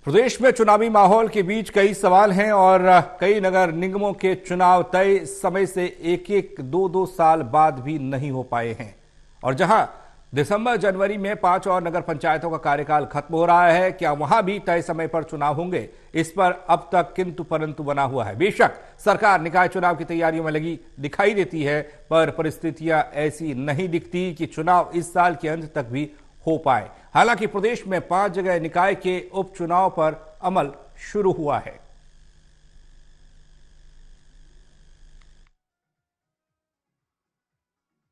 प्रदेश में चुनावी माहौल के बीच कई सवाल हैं और कई नगर निगमों के चुनाव तय समय से एक एक दो दो साल बाद भी नहीं हो पाए हैं। और जहां दिसंबर जनवरी में 5 और नगर पंचायतों का कार्यकाल खत्म हो रहा है, क्या वहां भी तय समय पर चुनाव होंगे, इस पर अब तक किंतु परंतु बना हुआ है। बेशक सरकार निकाय चुनाव की तैयारियों में लगी दिखाई देती है, पर परिस्थितियां ऐसी नहीं दिखती कि चुनाव इस साल के अंत तक भी हो पाए। हालांकि प्रदेश में 5 जगह निकाय के उपचुनाव पर अमल शुरू हुआ है।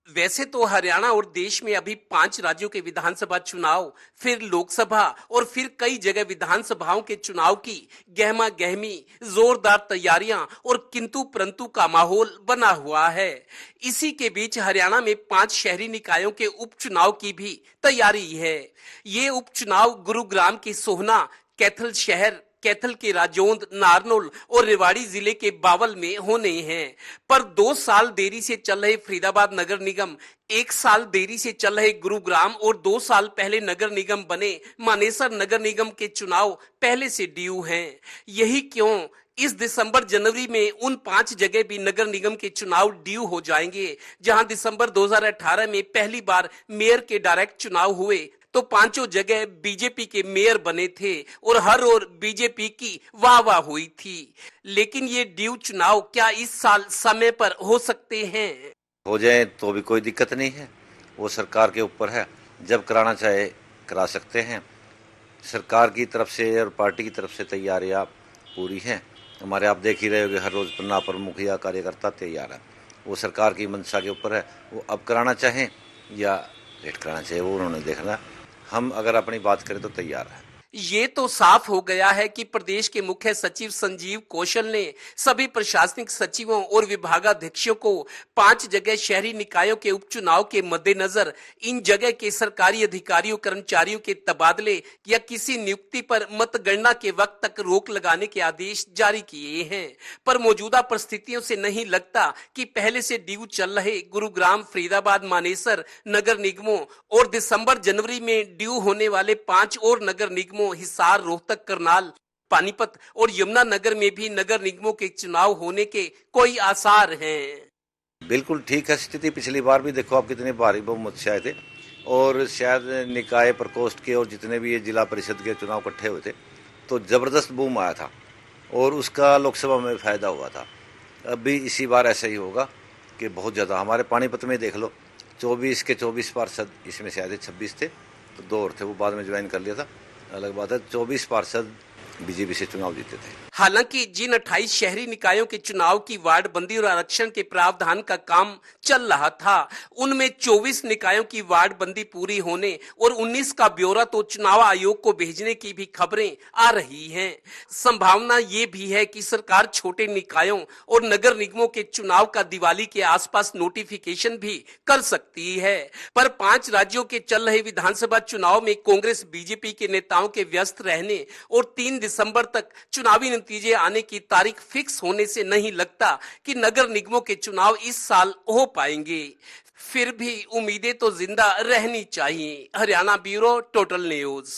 वैसे तो हरियाणा और देश में अभी 5 राज्यों के विधानसभा चुनाव, फिर लोकसभा और फिर कई जगह विधानसभाओं के चुनाव की गहमा गहमी, जोरदार तैयारियां और किंतु परंतु का माहौल बना हुआ है। इसी के बीच हरियाणा में 5 शहरी निकायों के उपचुनाव की भी तैयारी है। ये उपचुनाव गुरुग्राम के सोहना, कैथल शहर, कैथल के राजौंद, नारनौल और रेवाड़ी जिले के बावल में होने हैं। पर 2 साल देरी से चल रहे फरीदाबाद नगर निगम, 1 साल देरी से चल रहे गुरुग्राम और 2 साल पहले नगर निगम बने मानेसर नगर निगम के चुनाव पहले से ड्यू हैं। यही क्यों इस दिसंबर जनवरी में उन 5 जगह भी नगर निगम के चुनाव ड्यू हो जाएंगे, जहां दिसंबर 2018 में पहली बार मेयर के डायरेक्ट चुनाव हुए तो 5 जगह बीजेपी के मेयर बने थे और हर ओर बीजेपी की वाह वाह हुई थी। लेकिन ये ड्यू चुनाव क्या इस साल समय पर हो सकते हैं? हो जाए तो भी कोई दिक्कत नहीं है, वो सरकार के ऊपर है। जब कराना चाहे करा सकते हैं। सरकार की तरफ से और पार्टी की तरफ से तैयारियां पूरी हैं। हमारे आप देख ही रहे होगे, हर रोज पन्ना पर मुखिया कार्यकर्ता तैयार है। वो सरकार की मंशा के ऊपर है, वो अब कराना चाहें या लेट कराना चाहिए, वो उन्होंने देखना। हम अगर अपनी बात करें तो तैयार है। ये तो साफ हो गया है कि प्रदेश के मुख्य सचिव संजीव कौशल ने सभी प्रशासनिक सचिवों और विभागाध्यक्षों को 5 जगह शहरी निकायों के उपचुनाव के मद्देनजर इन जगह के सरकारी अधिकारियों कर्मचारियों के तबादले या किसी नियुक्ति पर मतगणना के वक्त तक रोक लगाने के आदेश जारी किए हैं। पर मौजूदा परिस्थितियों से नहीं लगता कि पहले से ड्यू चल रहे गुरुग्राम, फरीदाबाद, मानेसर नगर निगमों और दिसंबर जनवरी में ड्यू होने वाले 5 और नगर निगमों हिसार, रोहतक, करनाल, पानीपत और यमुनानगर में भी नगर निगमों के चुनाव होने के कोई आसार हैं। बिल्कुल ठीक है स्थिति। पिछली बार भी देखो आप कितने भारी बहुमत से आए थे और शायद निकाय प्रकोष्ठ के और जितने भी ये जिला परिषद के चुनाव इकट्ठे हुए थे तो जबरदस्त बूम आया था और उसका लोकसभा में फायदा हुआ था। अब भी इसी बार ऐसा ही होगा कि बहुत ज़्यादा। हमारे पानीपत में देख लो, 24 के 24 पार्षद इसमें से आए थे, 26 थे तो 2 और थे, वो बाद में ज्वाइन कर लिया था, अलग बात है। 24 पार्षद बीजेपी से चुनाव जीते थे। हालांकि जिन 28 शहरी निकायों के चुनाव की वार्ड बंदी और आरक्षण के प्रावधान का काम चल रहा था, उनमें 24 निकायों की वार्ड बंदी पूरी होने और 19 का ब्यौरा तो चुनाव आयोग को भेजने की भी खबरें आ रही हैं। संभावना ये भी है कि सरकार छोटे निकायों और नगर निगमों के चुनाव का दिवाली के आसपास नोटिफिकेशन भी कर सकती है। पर 5 राज्यों के चल रहे विधानसभा चुनाव में कांग्रेस बीजेपी के नेताओं के व्यस्त रहने और 3 दिसंबर तक चुनावी नतीजे आने की तारीख फिक्स होने से नहीं लगता कि नगर निगमों के चुनाव इस साल हो पाएंगे। फिर भी उम्मीदें तो जिंदा रहनी चाहिए। Haryana bureau, total news.